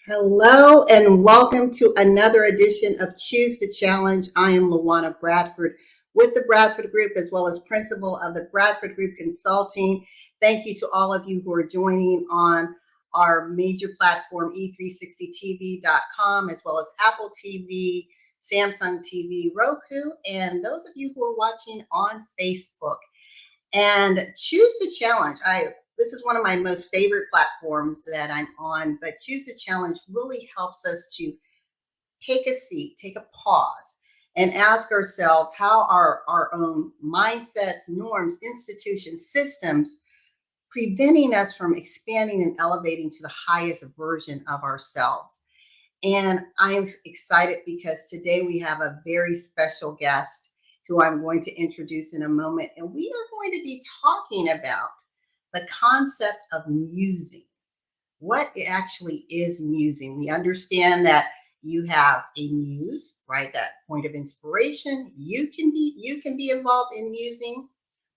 Hello and welcome to another edition of Choose to Challenge. I am Luana Bradford with the Bradford Group as well as principal of the Bradford Group Consulting. Thank you to all of you who are joining on our major platform e360tv.com as well as Apple TV, Samsung TV, Roku, and those of you who are watching on Facebook. And Choose to Challenge. This is one of my most favorite platforms that I'm on, but Choose to Challenge really helps us to take a seat, take a pause, and ask ourselves how are our own mindsets, norms, institutions, systems preventing us from expanding and elevating to the highest version of ourselves. And I am excited because today we have a very special guest who I'm going to introduce in a moment. And we are going to be talking about the concept of musing. What it actually is musing. We understand that you have a muse, right? That point of inspiration. You can be involved in musing,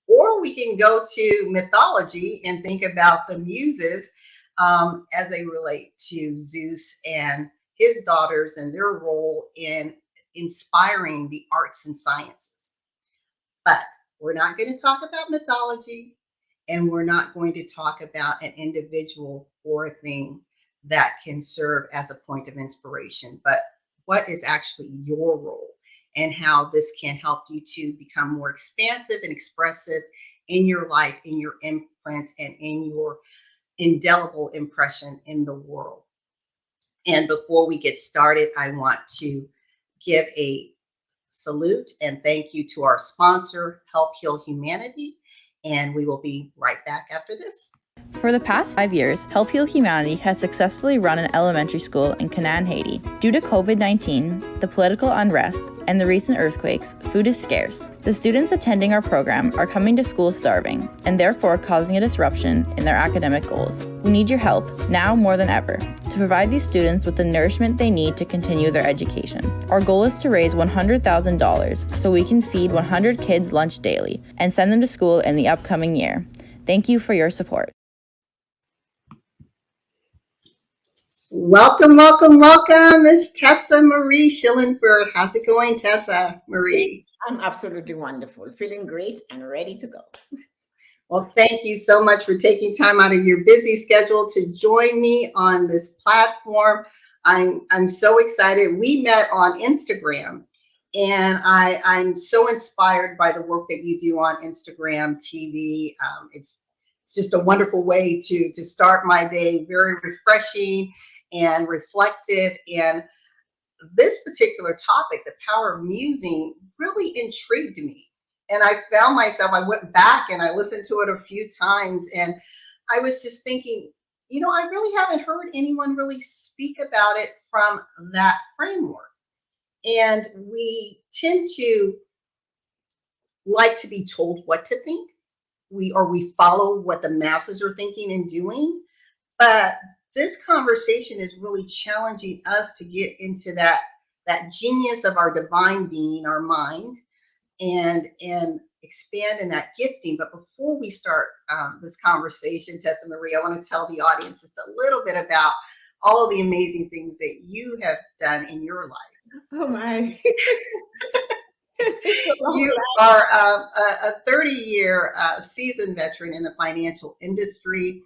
or we can go to mythology and think about the muses as they relate to Zeus and his daughters and their role in inspiring the arts and sciences. But we're not going to talk about mythology. And we're not going to talk about an individual or a thing that can serve as a point of inspiration, but what is actually your role and how this can help you to become more expansive and expressive in your life, in your imprint, and in your indelible impression in the world. And before we get started, I want to give a salute and thank you to our sponsor, Help Heal Humanity. And we will be right back after this. For the past 5 years, Help Heal Humanity has successfully run an elementary school in Canaan, Haiti. Due to COVID-19, the political unrest, and the recent earthquakes, food is scarce. The students attending our program are coming to school starving, and therefore causing a disruption in their academic goals. We need your help, now more than ever, to provide these students with the nourishment they need to continue their education. Our goal is to raise $100,000 so we can feed 100 kids lunch daily and send them to school in the upcoming year. Thank you for your support. Welcome, welcome, welcome. It's Tessa Marie Shillingford. How's it going, Tessa Marie? I'm absolutely wonderful. Feeling great and ready to go. Well, thank you so much for taking time out of your busy schedule to join me on this platform. I'm so excited. We met on Instagram, and I'm so inspired by the work that you do on Instagram TV. It's just a wonderful way to start my day, very refreshing and reflective. And this particular topic, the power of musing, really intrigued me. And I found myself, I went back and I listened to it a few times, and I was just thinking, I really haven't heard anyone really speak about it from that framework. And we tend to like to be told what to think. We follow what the masses are thinking and doing. But this conversation is really challenging us to get into that genius of our divine being, our mind, and expand in that gifting. But before we start this conversation, Tessa Marie, I want to tell the audience just a little bit about all of the amazing things that you have done in your life. Oh my. You are a 30-year seasoned veteran in the financial industry.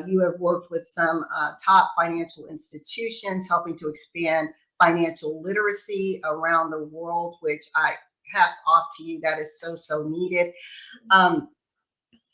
You have worked with some top financial institutions, helping to expand financial literacy around the world, which hats off to you. That is so needed.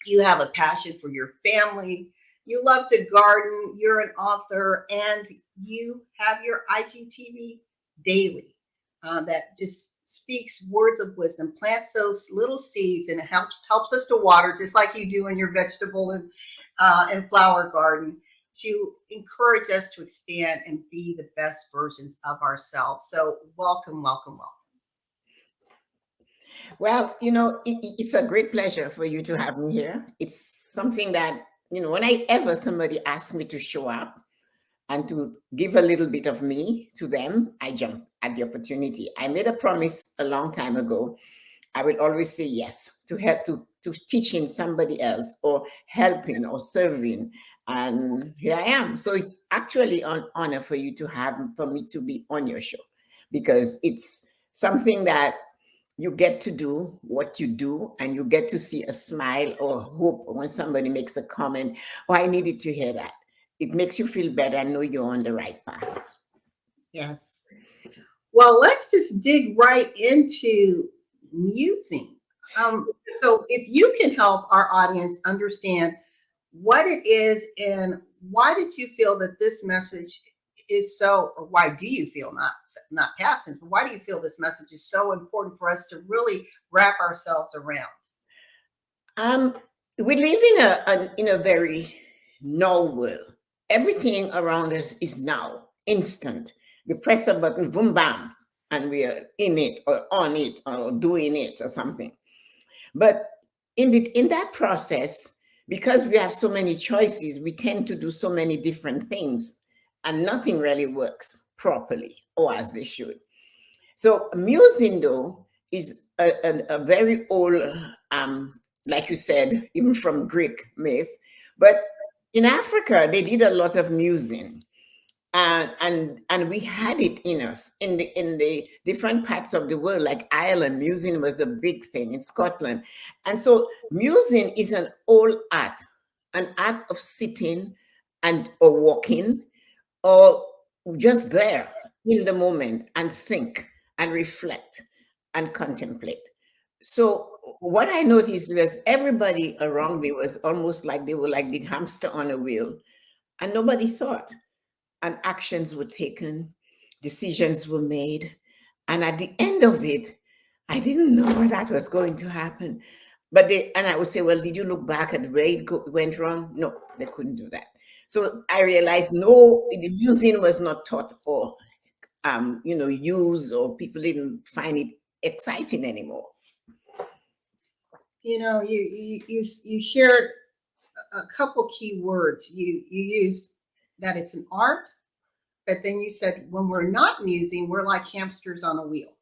You have a passion for your family. You love to garden. You're an author, and you have your IGTV daily that just speaks words of wisdom, plants those little seeds, and it helps us to water, just like you do in your vegetable and flower garden, to encourage us to expand and be the best versions of ourselves. So welcome, welcome, welcome. Well, it's a great pleasure for you to have me here. It's something that, whenever somebody asks me to show up and to give a little bit of me to them, I jump at the opportunity. I made a promise a long time ago I will always say yes to help, to teaching somebody else or helping or serving. And here I am. So it's actually an honor for you to have, for me to be on your show, because it's something that you get to do what you do, and you get to see a smile or hope when somebody makes a comment, oh, I needed to hear that. It makes you feel better and know you're on the right path. Yes. Well, let's just dig right into musing. So, if you can help our audience understand what it is and why did you feel that this message is so, or why do you feel, not past tense, but why do you feel this message is so important for us to really wrap ourselves around? We live in a very now world. Everything around us is now, instant. You press a button, boom, bam, and we are in it or on it or doing it or something. But in that process, because we have so many choices, we tend to do so many different things, and nothing really works properly or as they should. So musing, though, is a very old, like you said, even from Greek myth. But in Africa, they did a lot of musing, and we had it in us in the different parts of the world, like Ireland. Musing was a big thing in Scotland, and so musing is an old art, an art of sitting and or walking or just there in the moment and think and reflect and contemplate. So what I noticed was everybody around me was almost like they were like the hamster on a wheel, and nobody thought, and actions were taken, decisions were made. And at the end of it, I didn't know that was going to happen. But and I would say, well, did you look back at where it went wrong? No, they couldn't do that. So I realized, no, the using was not taught or, used, or people didn't find it exciting anymore. You know, you shared a couple key words. You used that it's an art, but then you said when we're not musing, we're like hamsters on a wheel,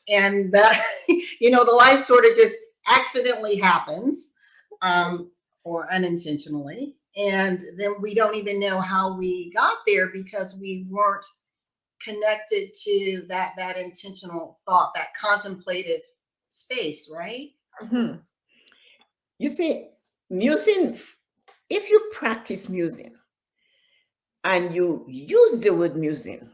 and that the life sort of just accidentally happens, or unintentionally, and then we don't even know how we got there because we weren't connected to that intentional thought, that contemplative space, right? Mm-hmm. You see, musing, if you practice musing and you use the word musing,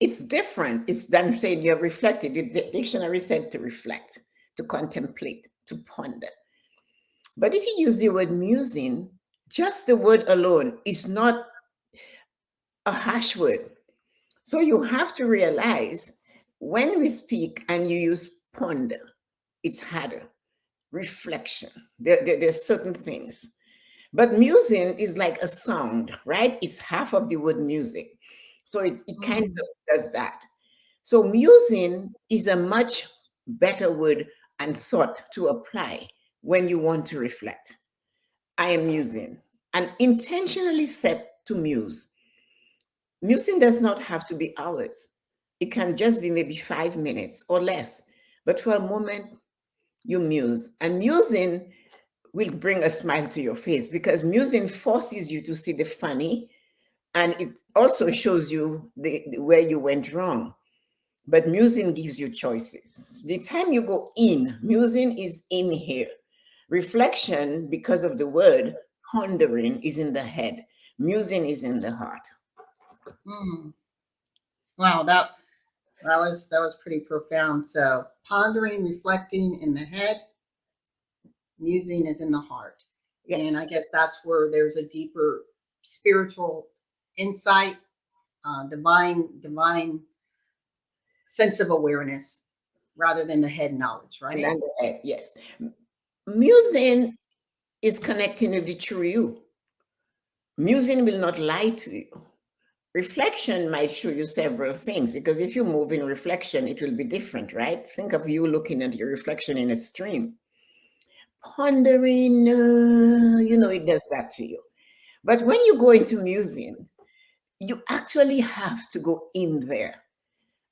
it's different. It's than saying you're reflected. The dictionary said to reflect, to contemplate, to ponder. But if you use the word musing, just the word alone is not a harsh word. So you have to realize when we speak and you use ponder, it's harder. Reflection, there's certain things. But musing is like a sound, right? It's half of the word music. So it kind of does that. So musing is a much better word and thought to apply when you want to reflect. I am musing and intentionally set to muse. Musing does not have to be hours. It can just be maybe 5 minutes or less. But for a moment, you muse. And musing will bring a smile to your face because musing forces you to see the funny, and it also shows you where you went wrong. But musing gives you choices. The time you go in, musing is in here. Reflection, because of the word, pondering is in the head. Musing is in the heart. Wow, that was pretty profound. So pondering, reflecting in the head, musing is in the heart. Yes. And I guess that's where there's a deeper spiritual insight, divine sense of awareness rather than the head knowledge, right? And the head, yes. Musing is connecting with the true you. Musing will not lie to you. Reflection might show you several things, because if you move in reflection, it will be different, right? Think of you looking at your reflection in a stream. Pondering, it does that to you. But when you go into musing, you actually have to go in there.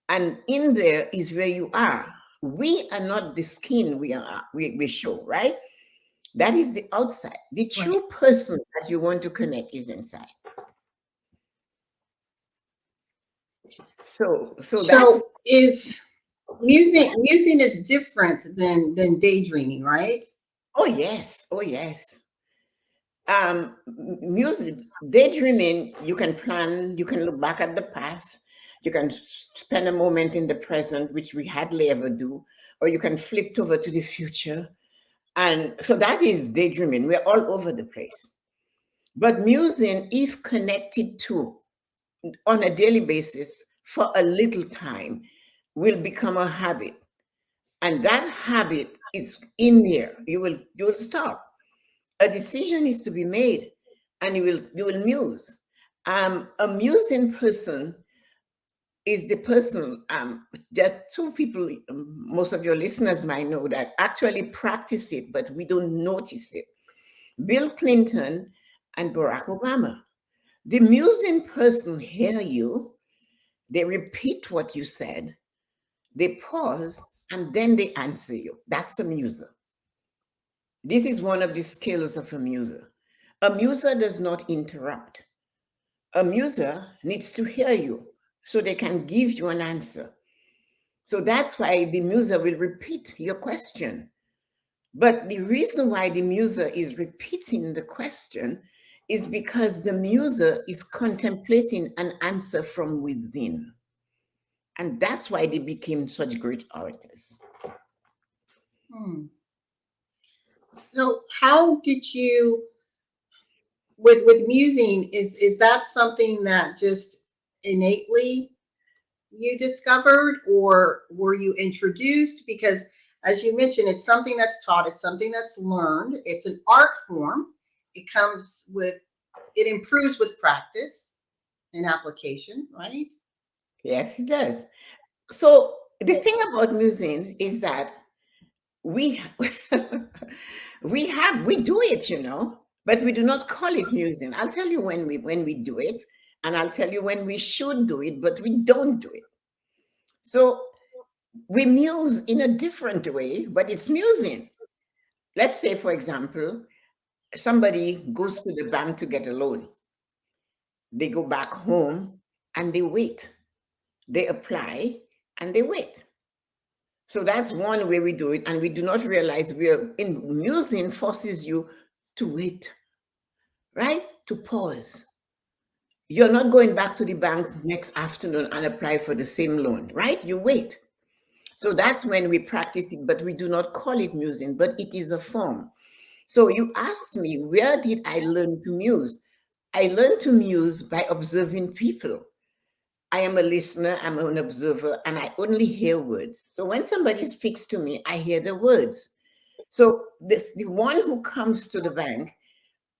And in there is where you are we are not the skin we show, right? That is the outside. The true Right. person that you want to connect is inside. So that's, So is musing is different than daydreaming, right? oh yes, oh yes. Music, daydreaming, you can plan, you can look back at the past, you can spend a moment in the present, which we hardly ever do, or you can flip over to the future. And so that is daydreaming. We're all over the place. But musing, if connected to on a daily basis for a little time, will become a habit. And that habit is in there. You will stop. A decision is to be made, and you will muse. A musing person is the person. There are two people. Most of your listeners might know that actually practice it, but we don't notice it. Bill Clinton and Barack Obama. The musing person hear you, they repeat what you said, they pause, and then they answer you. That's a muser. This is one of the skills of a muser. A muser does not interrupt. A muser needs to hear you so they can give you an answer. So that's why the muser will repeat your question. But the reason why the muser is repeating the question is because the muser is contemplating an answer from within. And that's why they became such great orators. Hmm. So how did you with musing, is that something that just innately you discovered, or were you introduced? Because as you mentioned, it's something that's taught, it's something that's learned, it's an art form. It comes with, it improves with practice and application, right? Yes, it does. So the thing about musing is that we we do it, but we do not call it musing. I'll tell you when we do it, and I'll tell you when we should do it, but we don't do it. So we muse in a different way, but it's musing. Let's say, for example, somebody goes to the bank to get a loan. They go back home and they wait. They apply and they wait. So that's one way we do it, and we do not realize we're in musing forces you to wait, right? To pause. You're not going back to the bank next afternoon and apply for the same loan, right? You wait. So that's when we practice it, but we do not call it musing, but it is a form. So you asked me, where did I learn to muse? I learned to muse by observing people. I am a listener, I'm an observer, and I only hear words. So when somebody speaks to me, I hear the words. So the one who comes to the bank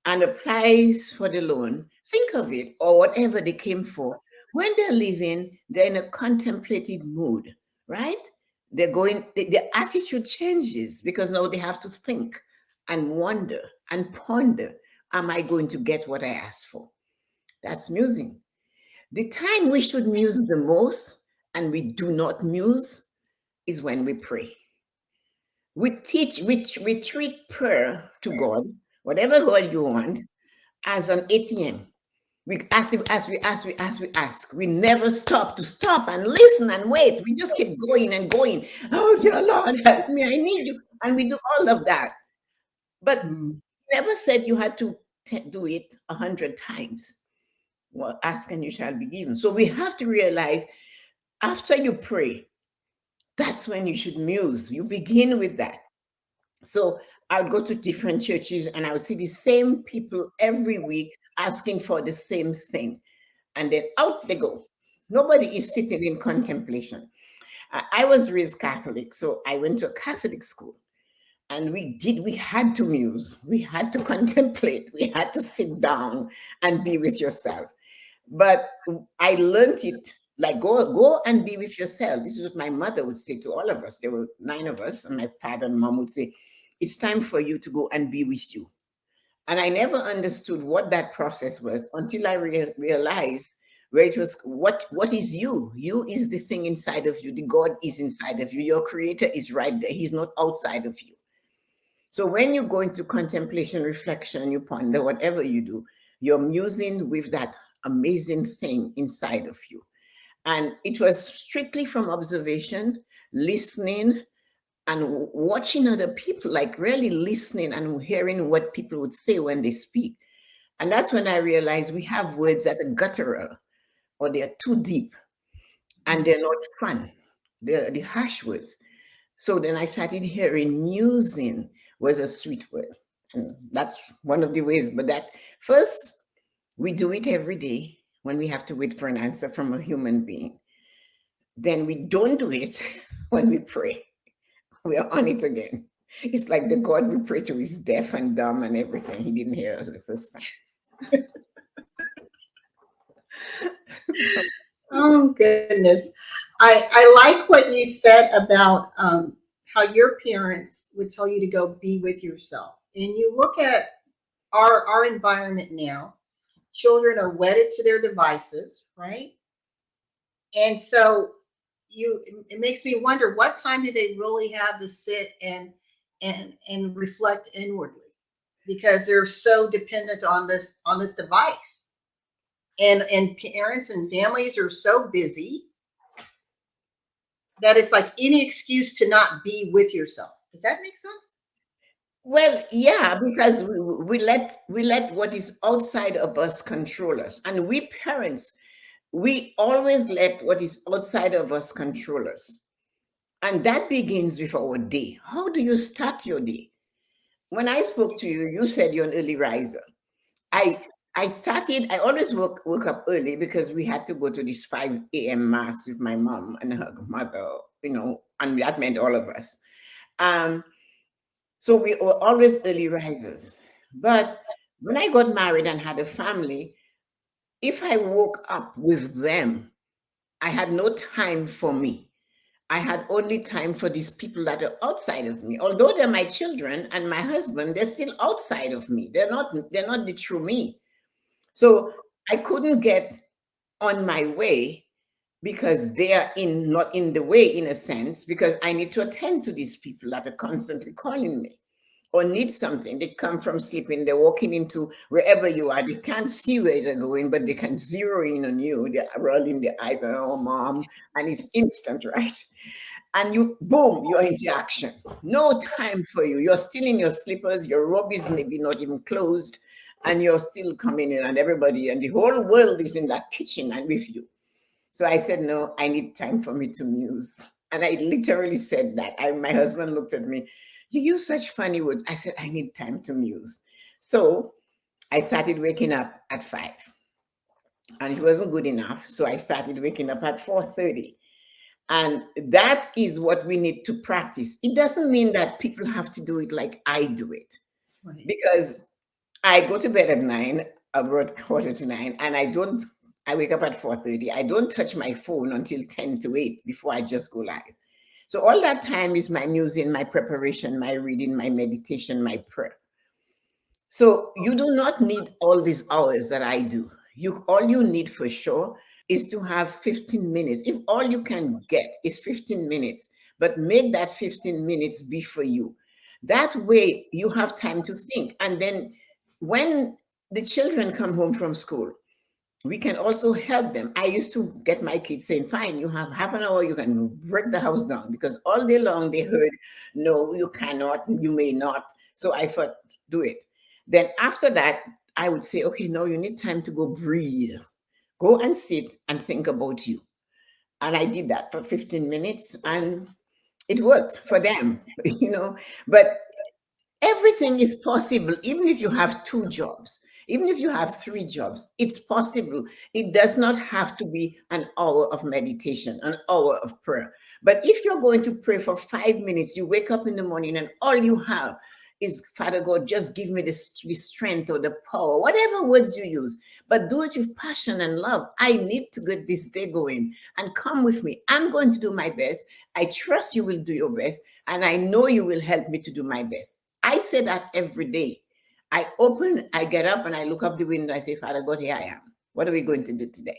and applies for the loan, think of it, or whatever they came for. When they're leaving, they're in a contemplative mood, right? They're going, their attitude changes because now they have to think and wonder and ponder, am I going to get what I asked for? That's musing. The time we should muse the most, and we do not muse, is when we pray. We treat prayer to God, whatever God you want, as an ATM. We ask, we ask. We never stop and listen and wait. We just keep going and going. Oh, dear Lord, help me, I need you. And we do all of that. But Mm. never said you had to do it 100 times. Well, ask and you shall be given. So we have to realize after you pray, that's when you should muse. You begin with that. So I'll go to different churches and I'll see the same people every week asking for the same thing. And then out they go. Nobody is sitting in contemplation. I was raised Catholic, so I went to a Catholic school. And we had to muse, we had to contemplate, we had to sit down and be with yourself. But I learned it like go and be with yourself. This is what my mother would say to all of us. There were 9 of us, and my father and mom would say, it's time for you to go and be with you. And I never understood what that process was until I realized where it was what is you? You is the thing inside of you. The God is inside of you. Your creator is right there. He's not outside of you. So when you go into contemplation, reflection, you ponder, whatever you do, you're musing with that amazing thing inside of you. And it was strictly from observation, listening, and watching other people, like really listening and hearing what people would say when they speak. And that's when I realized we have words that are guttural, or they're too deep, and they're not fun. They're the harsh words. So then I started hearing musing was a sweet word. And that's one of the ways. But that first, we do it every day when we have to wait for an answer from a human being. Then we don't do it when we pray. We are on it again. It's like the God we pray to is deaf and dumb and everything. He didn't hear us the first time. Oh, goodness. I like what you said about how your parents would tell you to go be with yourself. And you look at our environment now, children are wedded to their devices, right? And so it makes me wonder, what time do they really have to sit and reflect inwardly, because they're so dependent on this device, and parents and families are so busy that it's like any excuse to not be with yourself. Does that make sense? Well, yeah, because we let what is outside of us control us. And we parents, we always let what is outside of us control us. And that begins with our day. How do you start your day? When I spoke to you, you said you're an early riser. I always woke up early because we had to go to this 5 a.m. mass with my mom and her mother, and that meant all of us. So we were always early risers. But when I got married and had a family, if I woke up with them, I had no time for me. I had only time for these people that are outside of me. Although they're my children and my husband, they're still outside of me. They're not the true me. So I couldn't get on my way because they are not in the way, in a sense, because I need to attend to these people that are constantly calling me or need something. They come from sleeping, they're walking into wherever you are. They can't see where they're going, but they can zero in on you. They're rolling their eyes, oh, mom, and it's instant, right? And you, boom, you're into action. No time for you. You're still in your slippers, your robe is maybe not even closed, and you're still coming in, and everybody, and the whole world is in that kitchen and with you. So I said, no, I need time for me to muse. And I literally said that. My husband looked at me, you use such funny words. I said, I need time to muse. So I started waking up at 5. And it wasn't good enough. So I started waking up at 4:30. And that is what we need to practice. It doesn't mean that people have to do it like I do it. Right. Because I go to bed at 9, about 8:45, and I wake up at 4:30. I don't touch my phone until 10 to 8 before I just go live. So all that time is my musing, my preparation, my reading, my meditation, my prayer. So you do not need all these hours that I do. All you need for sure is to have 15 minutes. If all you can get is 15 minutes, but make that 15 minutes be for you. That way you have time to think. And then when the children come home from school, we can also help them. I used to get my kids saying, fine, you have half an hour, you can break the house down, because all day long they heard, no, you cannot, you may not. So I thought, do it. Then after that, I would say, okay, no, you need time to go breathe. Go and sit and think about you. And I did that for 15 minutes and it worked for them, but everything is possible. Even if you have 2 jobs, even if you have 3 jobs, it's possible. It does not have to be an hour of meditation, an hour of prayer. But if you're going to pray for 5 minutes, you wake up in the morning and all you have is, Father God, just give me the strength or the power, whatever words you use, but do it with passion and love. I need to get this day going, and come with me. I'm going to do my best. I trust you will do your best, and I know you will help me to do my best. I say that every day. I get up and I look up the window. I say, Father God, here I am. What are we going to do today?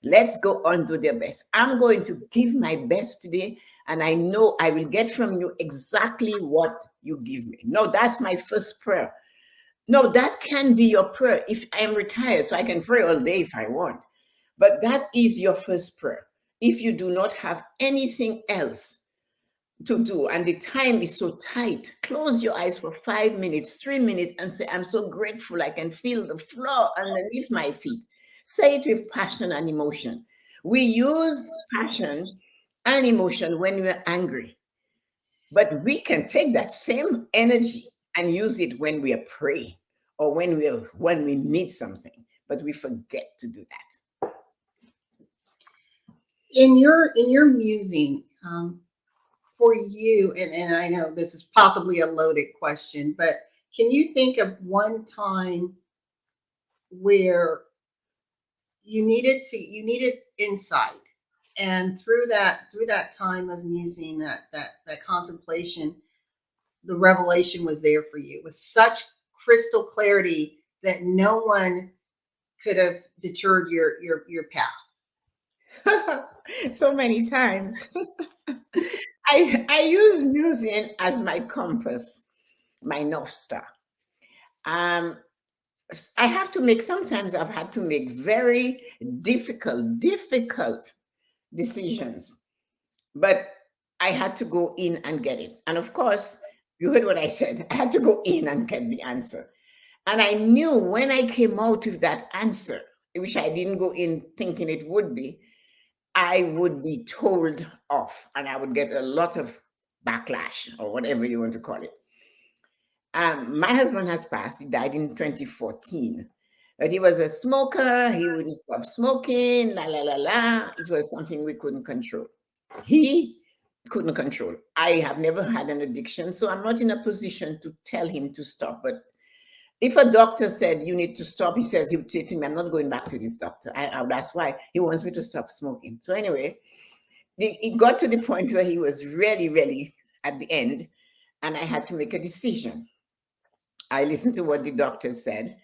Let's go on, do their best. I'm going to give my best today, and I know I will get from you exactly what you give me. No, that's my first prayer. No, that can be your prayer if I'm retired, so I can pray all day if I want. But that is your first prayer. If you do not have anything else to do and the time is so tight, close your eyes for 5 minutes, 3 minutes, and say, I'm so grateful I can feel the floor underneath my feet. Say it with passion and emotion. We use passion and emotion when we're angry, but we can take that same energy and use it when we are praying or when we need something, but we forget to do that. In your musing, for you, and I know this is possibly a loaded question, but can you think of one time where you needed insight, and through that time of musing, that contemplation, the revelation was there for you with such crystal clarity that no one could have deterred your path? So many times. I use musing as my compass, my North Star. I have to make, sometimes I've had to make very difficult decisions, but I had to go in and get it. And of course, you heard what I said. I had to go in and get the answer. And I knew when I came out with that answer, which I didn't go in thinking it would be, I would be told off and I would get a lot of backlash or whatever you want to call it. My husband has passed. He died in 2014. But he was a smoker. He wouldn't stop smoking. La, la, la, la. It was something we couldn't control. He couldn't control. I have never had an addiction, so I'm not in a position to tell him to stop. But if a doctor said you need to stop, he says he would say to me, I'm not going back to this doctor. That's why he wants me to stop smoking. So anyway, it got to the point where he was really, really at the end, and I had to make a decision. I listened to what the doctor said.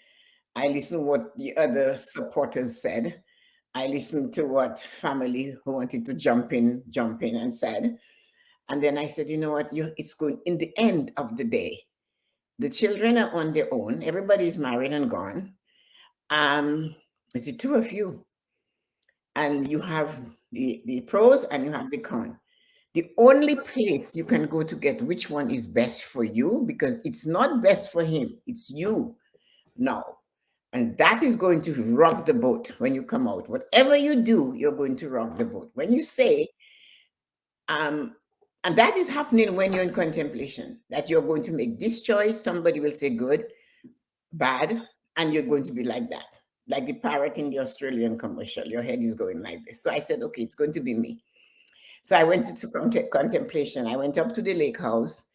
I listened to what the other supporters said. I listened to what family who wanted to jump in and said. And then I said, you know what, it's going, in the end of the day, the children are on their own. Everybody's married and gone. It's the two of you. And you have the pros and you have the con. The only place you can go to get which one is best for you, because it's not best for him, it's you now. And that is going to rock the boat when you come out. Whatever you do, you're going to rock the boat. When you say, and that is happening when you're in contemplation, that you're going to make this choice, somebody will say good, bad, and you're going to be like that. Like the parrot in the Australian commercial, your head is going like this. So I said, okay, it's going to be me. So I went to contemplation. I went up to the lake house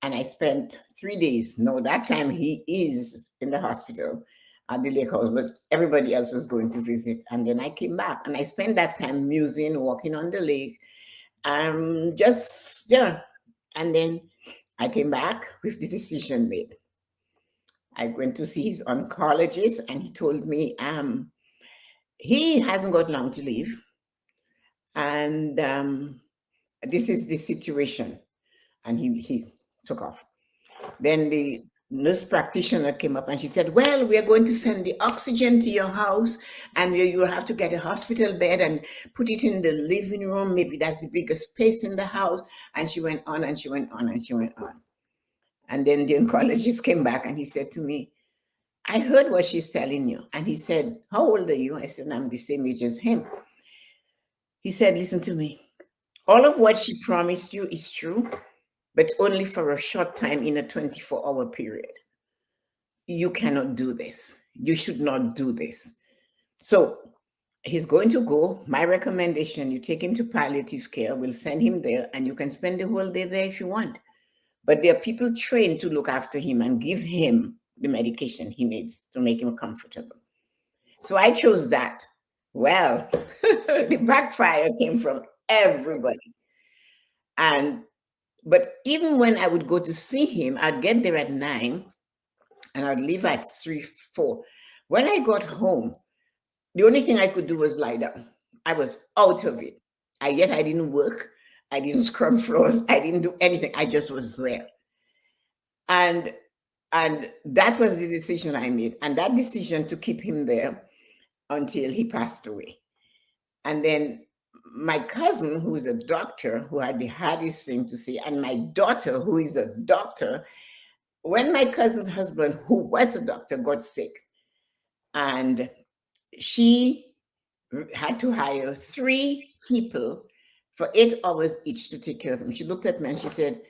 and I spent 3 days. No, that time he is in the hospital at the lake house, but everybody else was going to visit. And then I came back and I spent that time musing, walking on the lake, just, yeah. And then I came back with the decision made. I went to see his oncologist and he told me he hasn't got long to live. And this is the situation. And he took off. Then the nurse practitioner came up and she said, well, we are going to send the oxygen to your house and you'll have to get a hospital bed and put it in the living room. Maybe that's the biggest space in the house. And she went on and she went on and she went on. And then the oncologist came back and he said to me, I heard what she's telling you. And he said, how old are you? I said, I'm the same age as him. He said, listen to me. All of what she promised you is true, but only for a short time in a 24-hour period. You cannot do this. You should not do this. So he's going to go. My recommendation, you take him to palliative care. We'll send him there and you can spend the whole day there if you want. But there are people trained to look after him and give him the medication he needs to make him comfortable. So I chose that. Well, the backfire came from everybody. But even when I would go to see him, I'd get there at 9 and I'd leave at 3, 4. When I got home, the only thing I could do was lie down. I was out of it. Yet I didn't work. I didn't scrub floors. I didn't do anything. I just was there. And that was the decision I made. And that decision to keep him there until he passed away. And then my cousin, who is a doctor, who had the hardest thing to say, and my daughter, who is a doctor, when my cousin's husband, who was a doctor, got sick, and she had to hire 3 people for 8 hours each to take care of him. She looked at me and she said,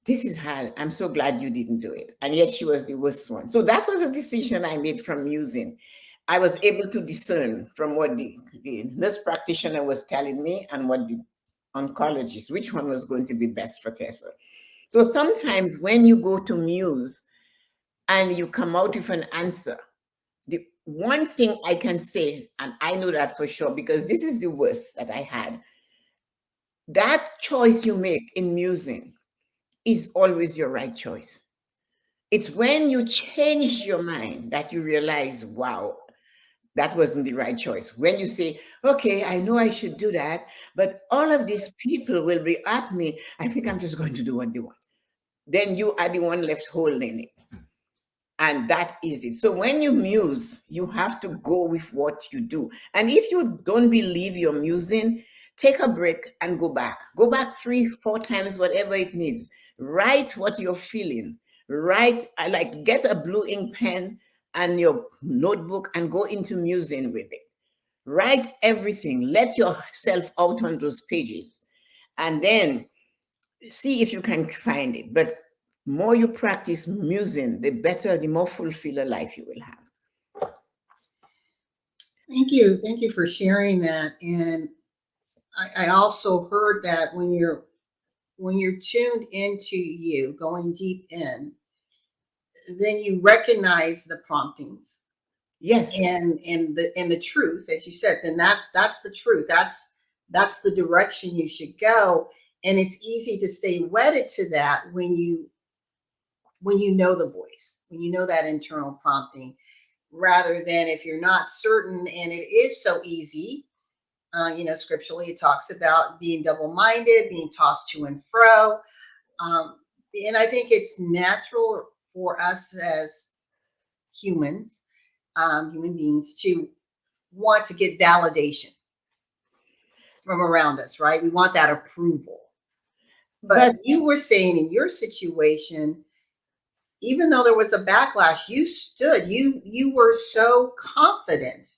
"This is hard. I'm so glad you didn't do it." And yet she was the worst one. So that was a decision I made from musing. I was able to discern from what the nurse practitioner was telling me and what the oncologist, which one was going to be best for Tessa. So sometimes when you go to muse and you come out with an answer, the one thing I can say, and I know that for sure, because this is the worst that I had, that choice you make in musing is always your right choice. It's when you change your mind that you realize, wow, that wasn't the right choice. When you say, okay, I know I should do that, but all of these people will be at me, I think I'm just going to do what they want. Then you are the one left holding it. And that is it. So when you muse, you have to go with what you do. And if you don't believe you're musing, take a break and go back. Go back 3, 4 times, whatever it needs. Write what you're feeling. Write, get a blue ink pen and your notebook and go into musing with it. Write everything. Let yourself out on those pages. And then see if you can find it. But more you practice musing, the better, the more fulfilled a life you will have. Thank you. Thank you for sharing that. And I also heard that when you're tuned into you, going deep in, then you recognize the promptings. Yes. And the truth, as you said, then that's the truth. That's the direction you should go. And it's easy to stay wedded to that when you know the voice, when you know that internal prompting, rather than if you're not certain. And it is so easy, scripturally it talks about being double-minded, being tossed to and fro. And I think it's natural for us as humans, human beings, to want to get validation from around us, right? We want that approval. But you were saying in your situation, even though there was a backlash, you stood, you were so confident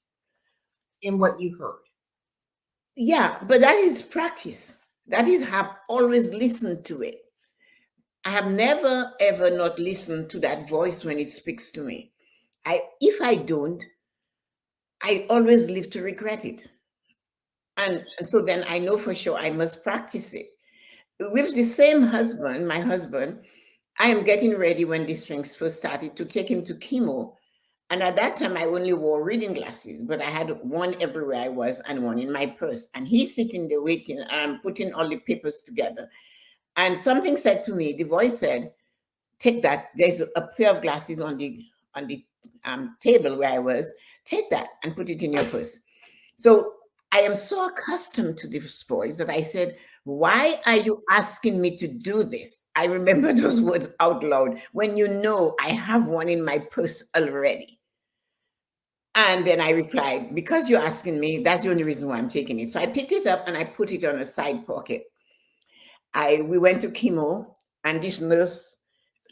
in what you heard. Yeah, but that is practice. That is, have always listened to it. I have never, ever not listened to that voice when it speaks to me. If I don't, I always live to regret it. And so then I know for sure I must practice it. With the same husband, my husband, I am getting ready when these things first started to take him to chemo. And at that time, I only wore reading glasses, but I had one everywhere I was and one in my purse. And he's sitting there waiting, and I'm putting all the papers together. And something said to me, the voice said, take that. There's a pair of glasses on the table where I was. Take that and put it in your purse. So I am so accustomed to this voice that I said, why are you asking me to do this? I remember those words out loud. When you know I have one in my purse already. And then I replied, because you're asking me, that's the only reason why I'm taking it. So I picked it up and I put it on a side pocket. We went to chemo, and this nurse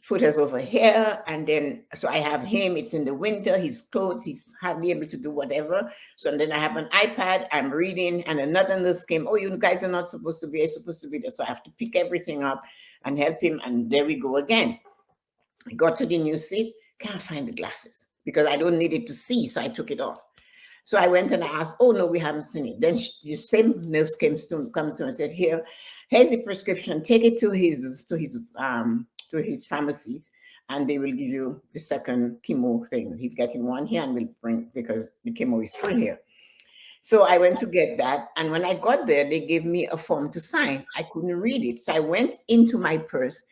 put us over here. And then, so I have him, it's in the winter, his clothes, he's hardly able to do whatever. So then I have an iPad, I'm reading, and another nurse came, oh, you guys are not supposed to be, you're supposed to be there. So I have to pick everything up and help him. And there we go again. I got to the new seat, can't find the glasses because I don't need it to see. So I took it off. So I went and I asked, oh, no, we haven't seen it. Then the same nurse come to and said, here's the prescription. Take it to his pharmacies, and they will give you the second chemo thing. He's getting one here and will bring, because the chemo is free here. So I went to get that. And when I got there, they gave me a form to sign. I couldn't read it. So I went into my purse.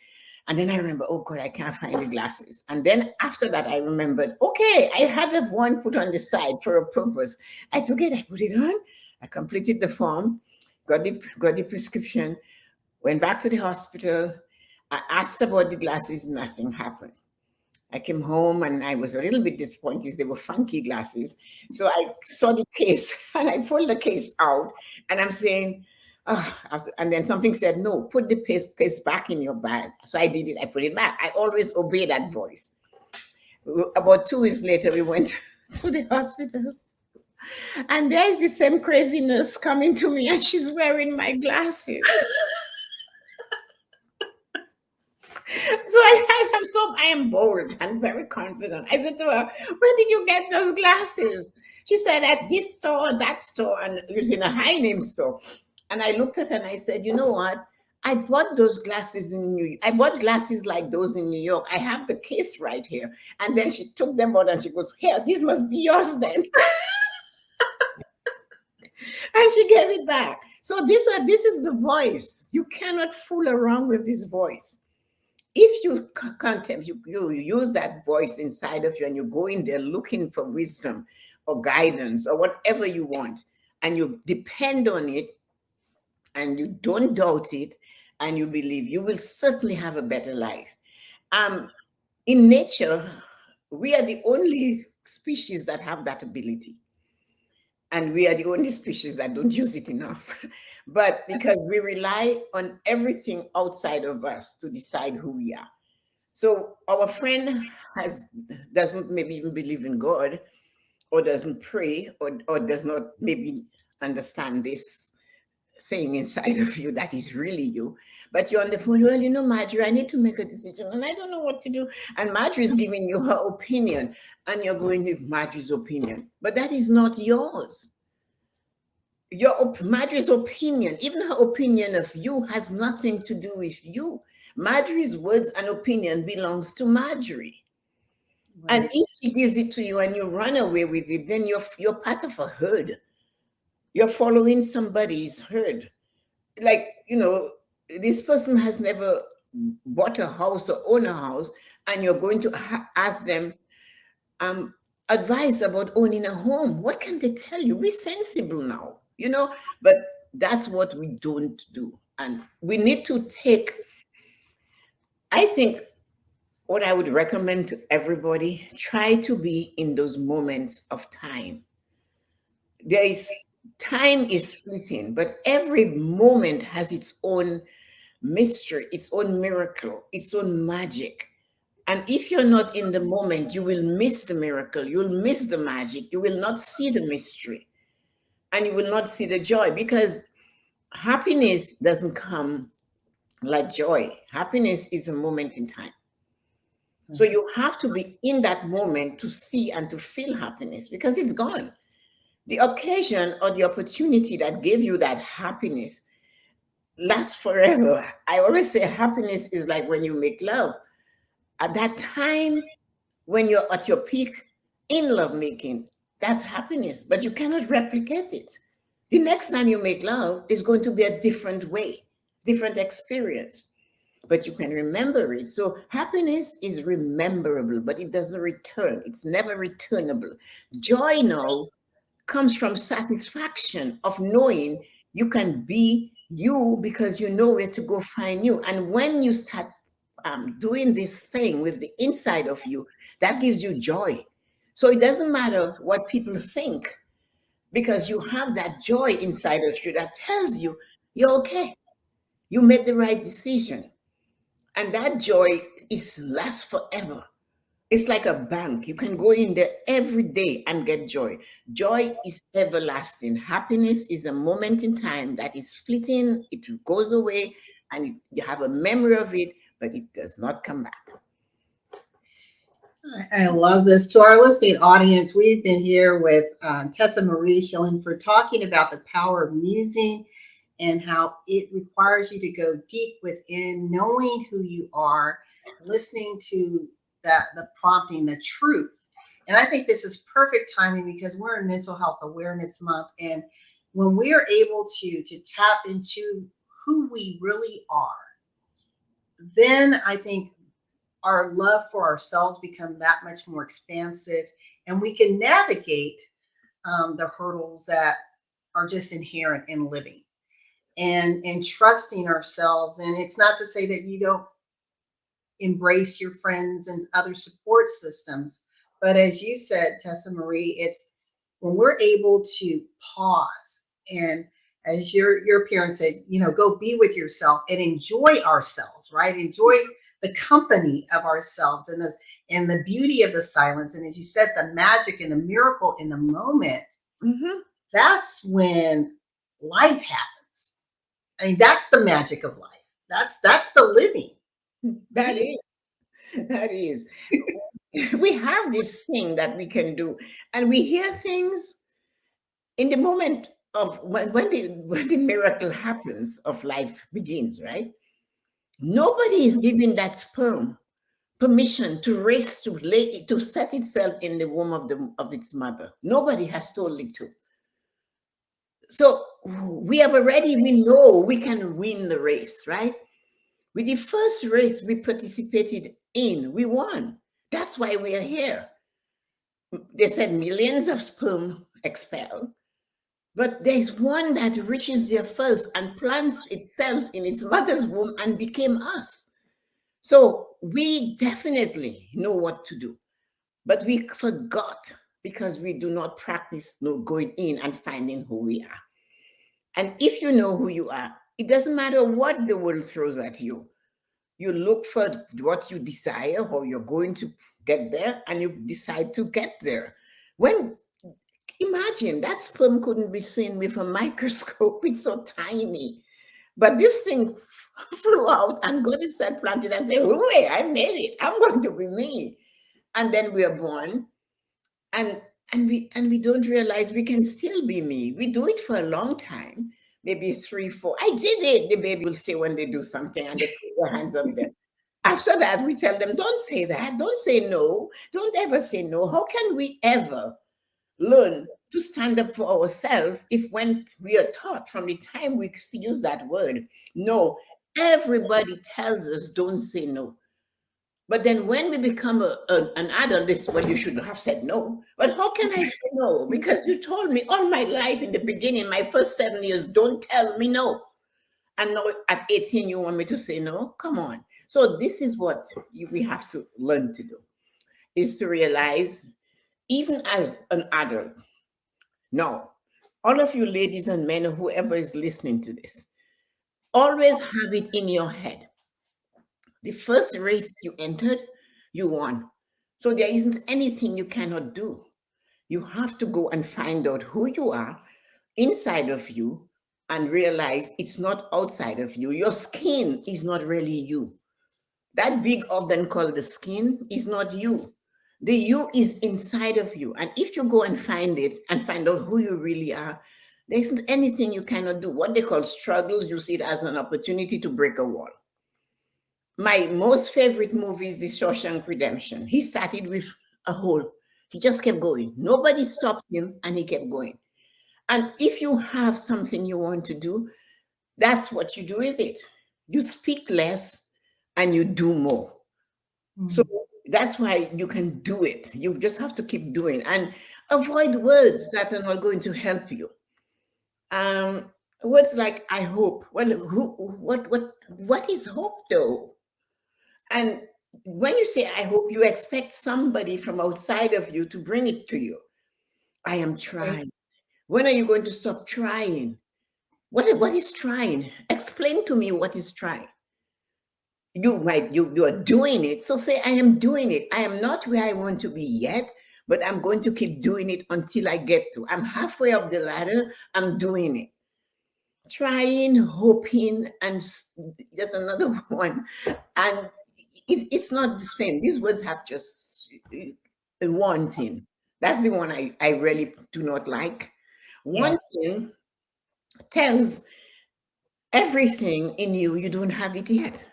And then I remember, oh God, I can't find the glasses. And then after that, I remembered, okay, I had that one put on the side for a purpose. I took it, I put it on, I completed the form, got the prescription, went back to the hospital. I asked about the glasses, nothing happened. I came home and I was a little bit disappointed. They were funky glasses. So I saw the case and I pulled the case out and I'm saying, oh, and then something said, no, put the case back in your bag. So I did it. I put it back. I always obey that voice. About 2 weeks later, we went to the hospital. And there's the same crazy nurse coming to me and she's wearing my glasses. So I am bold and very confident. I said to her, where did you get those glasses? She said, at this store or that store, and it was in a high name store. And I looked at her and I said, you know what? I bought those glasses in New York. I bought glasses like those in New York. I have the case right here. And then she took them out and she goes, here, this must be yours then. And she gave it back. So this is the voice. You cannot fool around with this voice. If you contempt, you use that voice inside of you and you go in there looking for wisdom or guidance or whatever you want, and you depend on it and you don't doubt it and you believe, you will certainly have a better life. In nature, we are the only species that have that ability. And we are the only species that don't use it enough. But because we rely on everything outside of us to decide who we are. So our friend doesn't maybe even believe in God, or doesn't pray, or does not maybe understand this thing inside of you that is really you. But you're on the phone, well, you know, Marjorie, I need to make a decision and I don't know what to do. And Marjorie is giving you her opinion and you're going with Marjorie's opinion. But that is not yours. Marjorie's opinion, even her opinion of you, has nothing to do with you. Marjorie's words and opinion belongs to Marjorie. Right. And if she gives it to you and you run away with it, then you're part of a herd. You're following somebody's herd. Like, you know, this person has never bought a house or own a house, and you're going to ask them advice about owning a home. What can they tell you? Be sensible now, you know, but that's what we don't do. And we need to take, I think, what I would recommend to everybody, try to be in those moments of time. Time is fleeting, but every moment has its own mystery, its own miracle, its own magic. And if you're not in the moment, you will miss the miracle, you'll miss the magic, you will not see the mystery, and you will not see the joy, because happiness doesn't come like joy. Happiness is a moment in time. So you have to be in that moment to see and to feel happiness, because it's gone. The occasion or the opportunity that gave you that happiness lasts forever. I always say happiness is like when you make love. At that time, when you're at your peak in lovemaking, that's happiness, but you cannot replicate it. The next time you make love is going to be a different way, different experience, but you can remember it. So happiness is rememberable, but it doesn't return. It's never returnable. Joy now comes from satisfaction of knowing you can be you, because you know where to go find you. And when you start doing this thing with the inside of you, that gives you joy. So it doesn't matter what people think, because you have that joy inside of you that tells you you're okay. You made the right decision. And that joy lasts forever. It's like a bank. You can go in there every day and get joy. Joy is everlasting. Happiness is a moment in time that is fleeting. It goes away and you have a memory of it, but it does not come back. I love this. To our listening audience, we've been here with Tessa Marie Shillingford talking about the power of musing and how it requires you to go deep within, knowing who you are, listening to the prompting, the truth. And I think this is perfect timing, because we're in Mental Health Awareness Month. And when we are able to tap into who we really are, then I think our love for ourselves become that much more expansive, and we can navigate the hurdles that are just inherent in living and trusting ourselves. And it's not to say that you don't embrace your friends and other support systems. But as you said, Tessa Marie, it's when we're able to pause and, as your parents said, go be with yourself and enjoy ourselves, right? Enjoy the company of ourselves and the beauty of the silence. And as you said, the magic and the miracle in the moment. Mm-hmm. That's when life happens. I mean, that's the magic of life. That's the living. That is. That is. We have this thing that we can do, and we hear things in the moment of when the miracle happens of life begins, right? Nobody is giving that sperm permission to race to set itself in the womb of its mother. Nobody has told it to. So we know we can win the race, right? With the first race we participated in, we won. That's why we are here. They said millions of sperm expelled, but there's one that reaches there first and plants itself in its mother's womb and became us. So we definitely know what to do, but we forgot because we do not practice going in and finding who we are. And if you know who you are, it doesn't matter what the world throws at you. You look for what you desire, how you're going to get there, and you decide to get there. Imagine that sperm couldn't be seen with a microscope. It's so tiny. But this thing flew out and God said, planted and said, hooray, I made it. I'm going to be me. And then we are born. And we don't realize we can still be me. We do it for a long time, maybe 3, 4. I did it. The baby will say when they do something and they put their hands up there. After that, we tell them, don't say that. Don't say no. Don't ever say no. How can we ever learn to stand up for ourselves if when we are taught from the time we use that word, no, everybody tells us don't say no. But then when we become an adult, this well, you should have said no. But how can I say no? Because you told me all my life in the beginning, my first 7 years, don't tell me no. And now at 18, you want me to say no? Come on. So this is what we have to learn to do, is to realize, even as an adult, no, all of you ladies and men, or whoever is listening to this, always have it in your head. The first race you entered, you won. So there isn't anything you cannot do. You have to go and find out who you are inside of you and realize it's not outside of you. Your skin is not really you. That big organ called the skin is not you. The you is inside of you. And if you go and find it and find out who you really are, there isn't anything you cannot do. What they call struggles, you see it as an opportunity to break a wall. My most favorite movie is The Shawshank Redemption. He started with a hole. He just kept going. Nobody stopped him and he kept going. And if you have something you want to do, that's what you do with it. You speak less and you do more. So that's why you can do it. You just have to keep doing and avoid words that are not going to help you. Words like I hope. Well, what is hope though? And when you say I hope, you expect somebody from outside of you to bring it to you. I am trying. When are you going to stop trying? What is trying? Explain to me what is trying. You are doing it. So say, I am doing it. I am not where I want to be yet, but I'm going to keep doing it until I get to. I'm halfway up the ladder. I'm doing it. Trying, hoping, and just another one. And it's not the same. These words have just wanting. That's the one I really do not like. Wanting tells everything in you, you don't have it yet.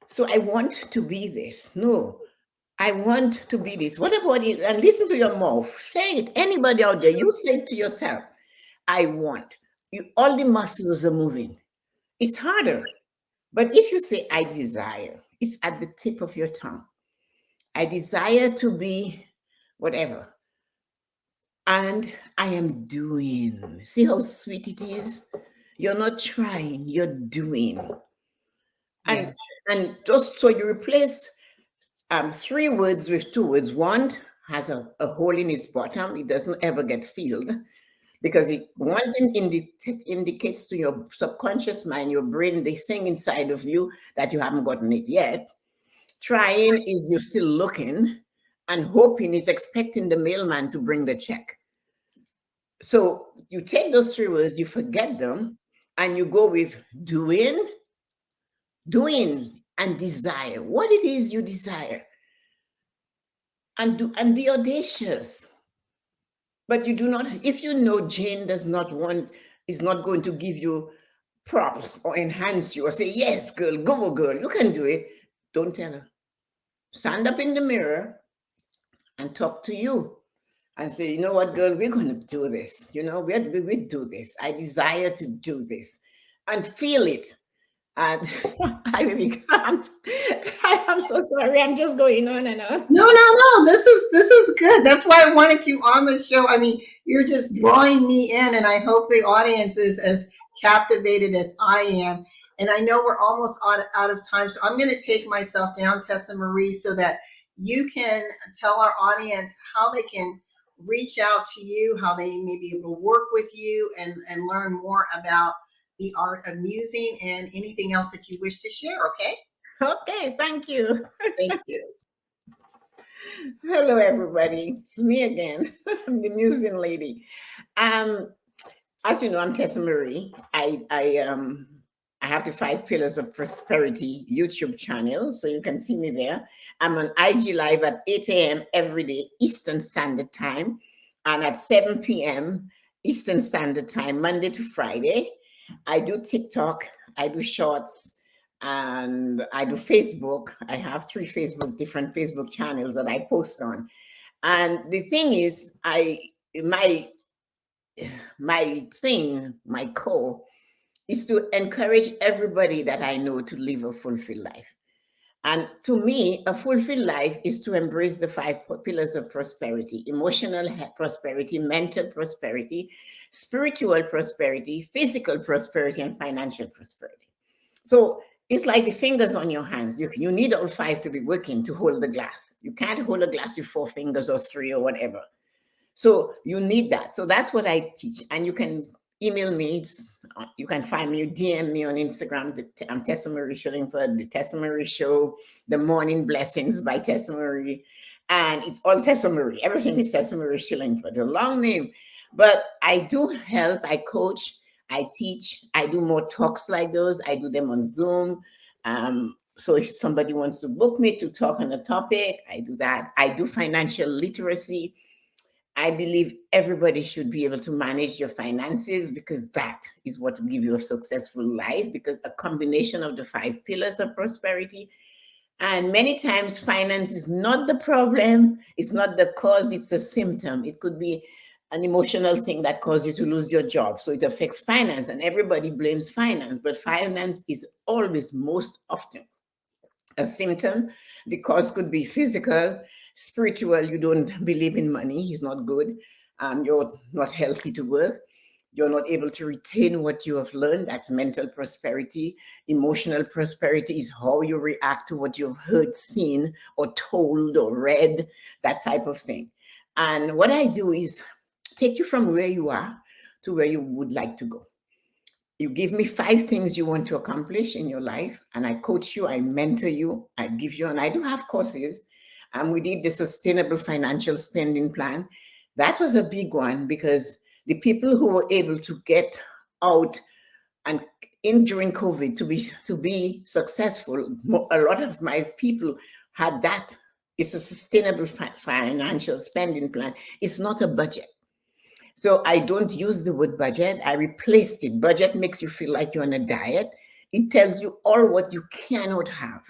So I want to be this. No, I want to be this. What about it? And listen to your mouth. Say it. Anybody out there, you say it to yourself. I want. All the muscles are moving. It's harder. But if you say, I desire, it's at the tip of your tongue. I desire to be whatever. And I am doing. See how sweet it is? You're not trying, you're doing. And Yes. and just so you replace three words with two words. One has a hole in its bottom, it doesn't ever get filled because one thing indicates to your subconscious mind, your brain, the thing inside of you that you haven't gotten it yet. Trying is you're still looking, and hoping is expecting the mailman to bring the check. So you take those three words, you forget them, and you go with doing, and desire. What it is you desire, and do, and be audacious. But you do not, if you know Jane is not going to give you props or enhance you or say, yes, girl, go, girl, you can do it. Don't tell her. Stand up in the mirror and talk to you and say, you know what, girl, we're going to do this. You know, we do this. I desire to do this, and feel it. And I really can't. I am so sorry. I'm just going on and on. No, no, no. This is good. That's why I wanted you on the show. I mean, you're just drawing me in, and I hope the audience is as captivated as I am. And I know we're almost out of time, so I'm going to take myself down, Tessa Marie, so that you can tell our audience how they can reach out to you, how they may be able to work with you, and learn more about the art of musing and anything else that you wish to share. Okay? Okay, thank you. Thank you. Hello, everybody. It's me again. I'm the musing lady. As you know, I'm Tessa Marie. I have the 5 Pillars of Prosperity YouTube channel, so you can see me there. I'm on IG Live at 8 a.m. every day, Eastern Standard Time, and at 7 p.m. Eastern Standard Time, Monday to Friday. I do TikTok, I do Shorts, and I do Facebook. I have 3 different Facebook channels that I post on. And the thing is, my core is to encourage everybody that I know to live a fulfilled life. And to me, a fulfilled life is to embrace the 5 pillars of prosperity: emotional prosperity, mental prosperity, spiritual prosperity, physical prosperity, and financial prosperity. So it's like the fingers on your hands. You need all 5 to be working to hold the glass. You can't hold a glass with 4 fingers or 3 or whatever. So you need that. So that's what I teach. And you can email me. You can find me, DM me on Instagram. I'm Tessa Marie Shillingford, the Tessa Marie Show, the Morning Blessings by Tessa Marie. And it's all Tessa Marie. Everything is Tessa Marie Shillingford, a long name. But I do help, I coach, I teach, I do more talks like those. I do them on Zoom. So if somebody wants to book me to talk on a topic, I do that. I do financial literacy. I believe everybody should be able to manage your finances, because that is what will give you a successful life, because a combination of the 5 pillars of prosperity. And many times finance is not the problem. It's not the cause, it's a symptom. It could be an emotional thing that caused you to lose your job. So it affects finance, and everybody blames finance, but finance is always most often a symptom. The cause could be physical, spiritual. You don't believe in money, it's not good. You're not healthy to work. You're not able to retain what you have learned. That's mental prosperity. Emotional prosperity is how you react to what you've heard, seen, or told, or read, that type of thing. And what I do is take you from where you are to where you would like to go. You give me 5 things you want to accomplish in your life, and I coach you, I mentor you, I give you, and I do have courses. And we did the sustainable financial spending plan. That was a big one, because the people who were able to get out and in during COVID to be successful, a lot of my people had that. It's a sustainable financial spending plan. It's not a budget. So I don't use the word budget. I replaced it. Budget makes you feel like you're on a diet. It tells you all what you cannot have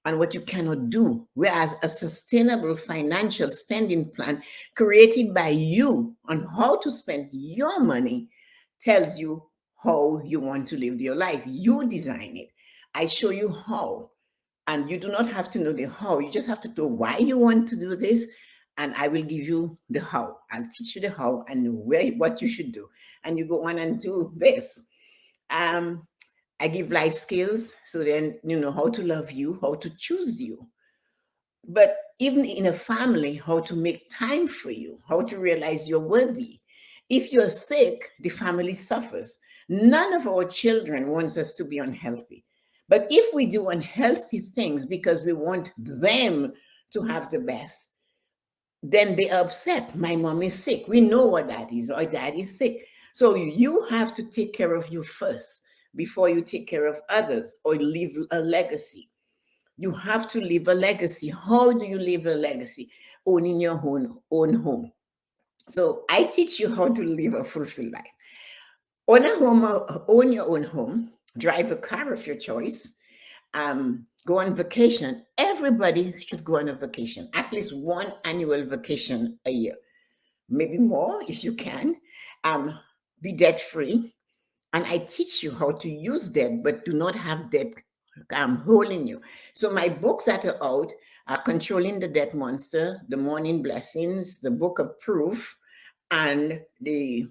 and what you cannot do. Whereas a sustainable financial spending plan created by you on how to spend your money tells you how you want to live your life. You design it. I show you how. And you do not have to know the how. You just have to know why you want to do this and I will give you the how. I'll teach you the how and what you should do. And you go on and do this. I give life skills, so then you know how to love you, how to choose you. But even in a family, how to make time for you, how to realize you're worthy. If you're sick, the family suffers. None of our children wants us to be unhealthy. But if we do unhealthy things because we want them to have the best, then they are upset. My mom is sick. We know what that is. Our dad is sick. So you have to take care of you first before you take care of others or leave a legacy. You have to leave a legacy. How do you leave a legacy? Owning your own home. So I teach you how to live a fulfilled life. Own a home, own your own home, drive a car of your choice, go on vacation. Everybody should go on a vacation, at least one annual vacation a year, maybe more if you can. Be debt free. And I teach you how to use debt, but do not have debt holding you. So my books that are out are Controlling the Debt Monster, The Morning Blessings, the Book of Proof, and the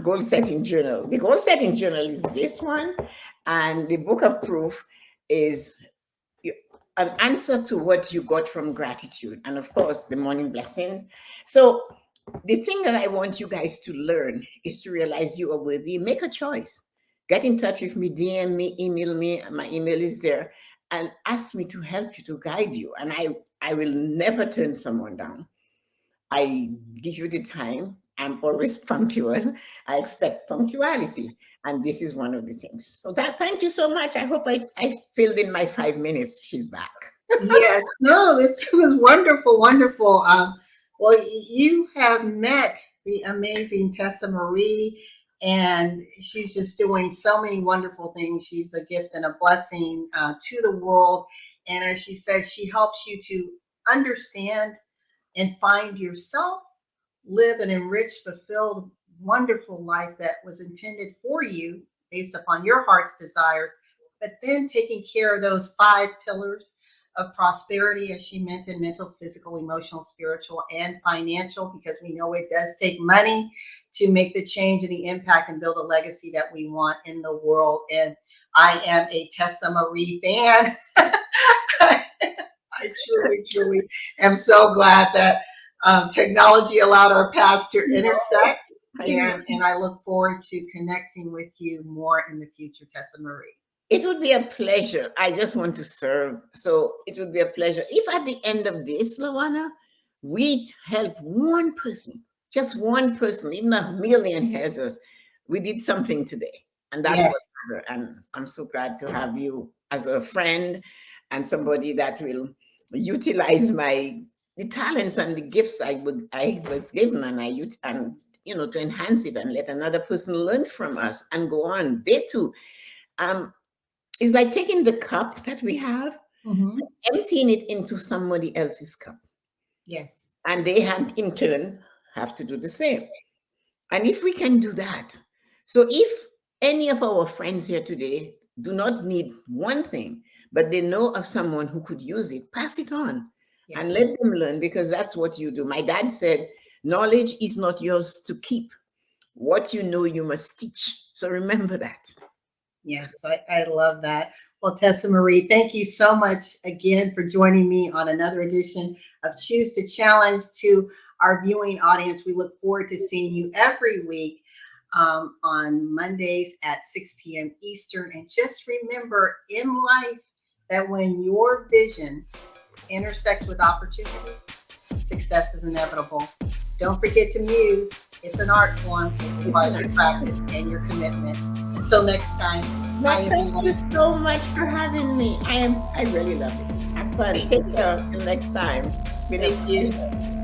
Goal Setting Journal. The Goal Setting Journal is this one, and the Book of Proof is an answer to what you got from gratitude, and of course, the Morning Blessings. So the thing that I want you guys to learn is to realize you are worthy. Make a choice. Get in touch with me, DM me, email me. My email is there, and ask me to help you, to guide you. And I will never turn someone down. I give you the time. I'm always punctual. I expect punctuality. And this is one of the things. So thank you so much. I hope I filled in my 5 minutes. She's back. Yes, no, this was wonderful, wonderful. Well, you have met the amazing Tessa Marie, and she's just doing so many wonderful things. She's a gift and a blessing to the world. And as she said, she helps you to understand and find yourself, live an enriched, fulfilled, wonderful life that was intended for you based upon your heart's desires, but then taking care of those 5 pillars of prosperity, as she mentioned: mental, physical, emotional, spiritual, and financial, because we know it does take money to make the change and the impact and build a legacy that we want in the world. And I am a Tessa Marie fan. I truly am so glad that technology allowed our paths to intersect. And I look forward to connecting with you more in the future, Tessa Marie. It would be a pleasure. I just want to serve. So it would be a pleasure if at the end of this, Lawana, we help one person, just one person, even a million hears us. We did something today. And that's what matters. And I'm so glad to have you as a friend and somebody that will utilize the talents and the gifts I was given, and to enhance it and let another person learn from us and go on. They too. It's like taking the cup that we have, emptying it into somebody else's cup. Yes. And they in turn have to do the same. And if we can do that, so if any of our friends here today do not need one thing, but they know of someone who could use it, pass it on and let them learn, because that's what you do. My dad said, knowledge is not yours to keep. What you know, you must teach. So remember that. Yes, I love that. Well, Tessa Marie, thank you so much again for joining me on another edition of Choose to Challenge. To our viewing audience, we look forward to seeing you every week on Mondays at 6 p.m. Eastern. And just remember in life that when your vision intersects with opportunity, success is inevitable. Don't forget to muse. It's an art form. It requires your practice and your commitment. Until next time. Thank you so much for having me. I really love it. Have fun. Take care until next time. It's been a pleasure.